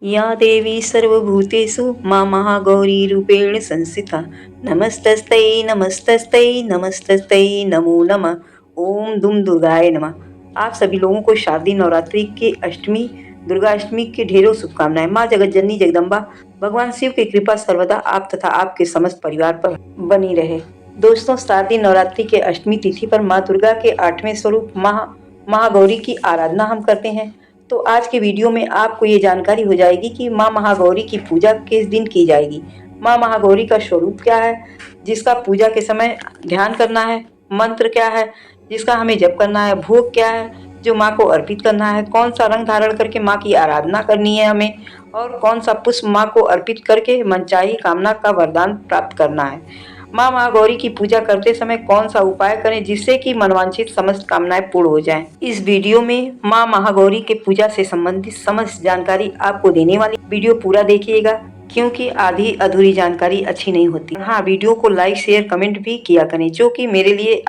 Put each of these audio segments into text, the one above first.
या देवी सर्वभूतेषु मां महागौरीरूपेण संस्थिता नमस्तस्यै नमस्तस्यै नमस्तस्यै नमो नमः। ओम दुम दुर्गाय नमः। आप सभी लोगों को शारदीय नवरात्रि की अष्टमी दुर्गा अष्टमी की ढेरों शुभकामनाएं। माँ जगत जननी जगदम्बा भगवान शिव की कृपा सर्वदा आप तथा आपके समस्त परिवार पर बनी रहे। दोस्तों, शारदीय नवरात्रि के अष्टमी तिथि पर माँ दुर्गा के 8वें स्वरूप महागौरी की आराधना हम करते हैं। तो आज के वीडियो में आपको ये जानकारी हो जाएगी कि माँ महागौरी की पूजा किस दिन की जाएगी, माँ महागौरी का स्वरूप क्या है, जिसका पूजा के समय ध्यान करना है, मंत्र क्या है जिसका हमें जप करना है, भोग क्या है जो माँ को अर्पित करना है, कौन सा रंग धारण करके माँ की आराधना करनी है हमें, और कौन सा पुष्प माँ को अर्पित करके मनचाही कामना का वरदान प्राप्त करना है। माँ महागौरी की पूजा करते समय कौन सा उपाय करें जिससे कि मनवांछित समस्त कामनाएं पूर्ण हो जाएं। इस वीडियो में माँ महागौरी के पूजा से संबंधित समस्त जानकारी आपको देने वाली। वीडियो पूरा देखिएगा क्योंकि आधी अधूरी जानकारी अच्छी नहीं होती। हाँ, वीडियो को लाइक शेयर कमेंट भी किया करें जो कि मेरे लिए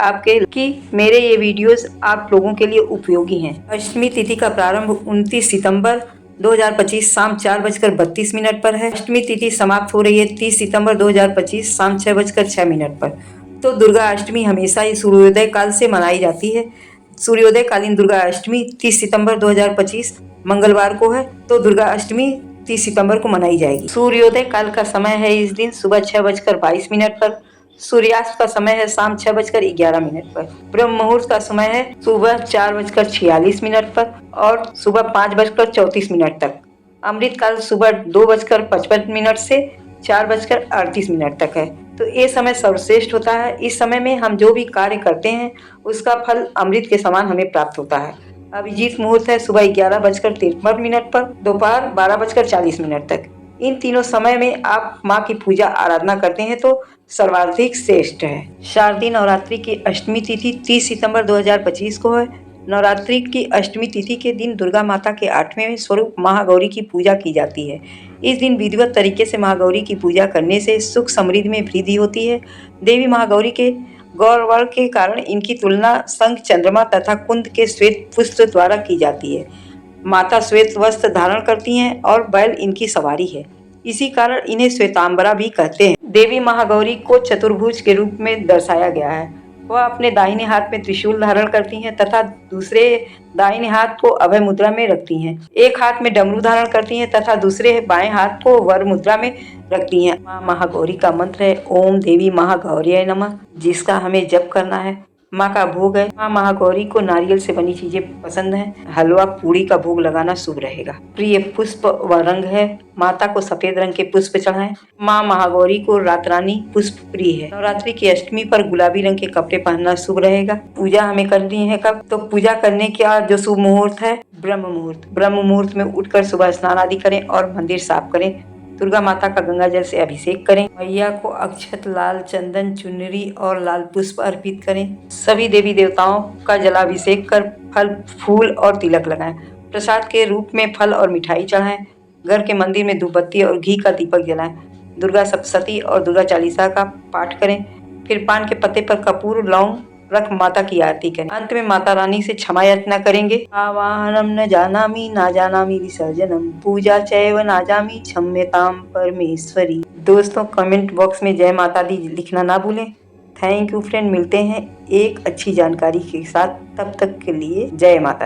मेरे ये वीडियोस आप लोगों के लिए उपयोगी हैं। अष्टमी तिथि का प्रारंभ 29 सितंबर 2025 शाम 4:32 पर है। अष्टमी तिथि समाप्त हो रही है 30 सितंबर 2025 शाम 6:06 पर। तो दुर्गा अष्टमी हमेशा ही सूर्योदय काल से मनाई जाती है। सूर्योदय कालीन दुर्गा अष्टमी 30 सितंबर 2025 मंगलवार को है, तो दुर्गा अष्टमी 30 सितंबर को मनाई जाएगी। सूर्योदय काल का समय है इस दिन सुबह 6:22 पर। सूर्यास्त का समय है शाम 6:11 पर। ब्रह्म मुहूर्त का समय है सुबह 4:46 पर और सुबह 5:34 तक। अमृत काल सुबह 2:55 से 4:38 तक है। तो ये समय सर्वश्रेष्ठ होता है। इस समय में हम जो भी कार्य करते हैं उसका फल अमृत के समान हमें प्राप्त होता है। अभिजीत मुहूर्त है सुबह 11:53 पर दोपहर 12:40 तक। इन तीनों समय में आप माँ की पूजा आराधना करते हैं तो सर्वाधिक श्रेष्ठ है। शारदीय नवरात्रि की अष्टमी तिथि 30 सितंबर 2025 को है। नवरात्रि की अष्टमी तिथि के दिन दुर्गा माता के 8वें स्वरूप महागौरी की पूजा की जाती है। इस दिन विधिवत तरीके से महागौरी की पूजा करने से सुख समृद्धि में वृद्धि होती है। देवी महागौरी के गौरवर्ण के कारण इनकी तुलना शंख, चंद्रमा तथा कुंद के श्वेत पुष्प द्वारा की जाती है। माता श्वेत वस्त्र धारण करती हैं और बैल इनकी सवारी है, इसी कारण इन्हें श्वेतांबरा भी कहते हैं। देवी महागौरी को चतुर्भुज के रूप में दर्शाया गया है। वह अपने दाहिने हाथ में त्रिशूल धारण करती हैं तथा दूसरे दाहिने हाथ को अभय मुद्रा में रखती हैं। एक हाथ में डमरू धारण करती हैं तथा दूसरे बाएं हाथ को वर मुद्रा में रखती हैं। माँ महागौरी का मंत्र है ओम देवी महागौर्याय नमः, जिसका हमें जप करना है। माँ का भोग है, माँ महागौरी को नारियल से बनी चीजें पसंद हैं। हलवा पूड़ी का भोग लगाना शुभ रहेगा। प्रिय पुष्प व रंग है, माता को सफेद रंग के पुष्प चढ़ाएं। माँ महागौरी को रातरानी पुष्प प्रिय है। नवरात्रि की अष्टमी पर गुलाबी रंग के कपड़े पहनना शुभ रहेगा। पूजा हमें करनी है कब, तो पूजा करने का जो शुभ मुहूर्त है ब्रह्म मुहूर्त। ब्रह्म मुहूर्त में उठकर सुबह स्नान आदि करें और मंदिर साफ करें। दुर्गा माता का गंगा जल से अभिषेक करें। मैया को अक्षत, लाल चंदन, चुनरी और लाल पुष्प अर्पित करें। सभी देवी देवताओं का जलाभिषेक कर फल, फूल और तिलक लगाएं। प्रसाद के रूप में फल और मिठाई चढ़ाएं। घर के मंदिर में धूपबत्ती और घी का दीपक जलाएं। दुर्गा सप्तशती और दुर्गा चालीसा का पाठ करें। फिर पान के पत्ते पर कपूर, लौंग रख माता की आरती करें। अंत में माता रानी से क्षमा याचना करेंगे। आवाहनम न जानामि विसर्जनम पूजा चैव नाजामि क्षम्यताम परमेश्वरी। दोस्तों, कमेंट बॉक्स में जय माता दी लिखना ना भूलें। थैंक यू फ्रेंड, मिलते हैं एक अच्छी जानकारी के साथ। तब तक के लिए जय माता दी।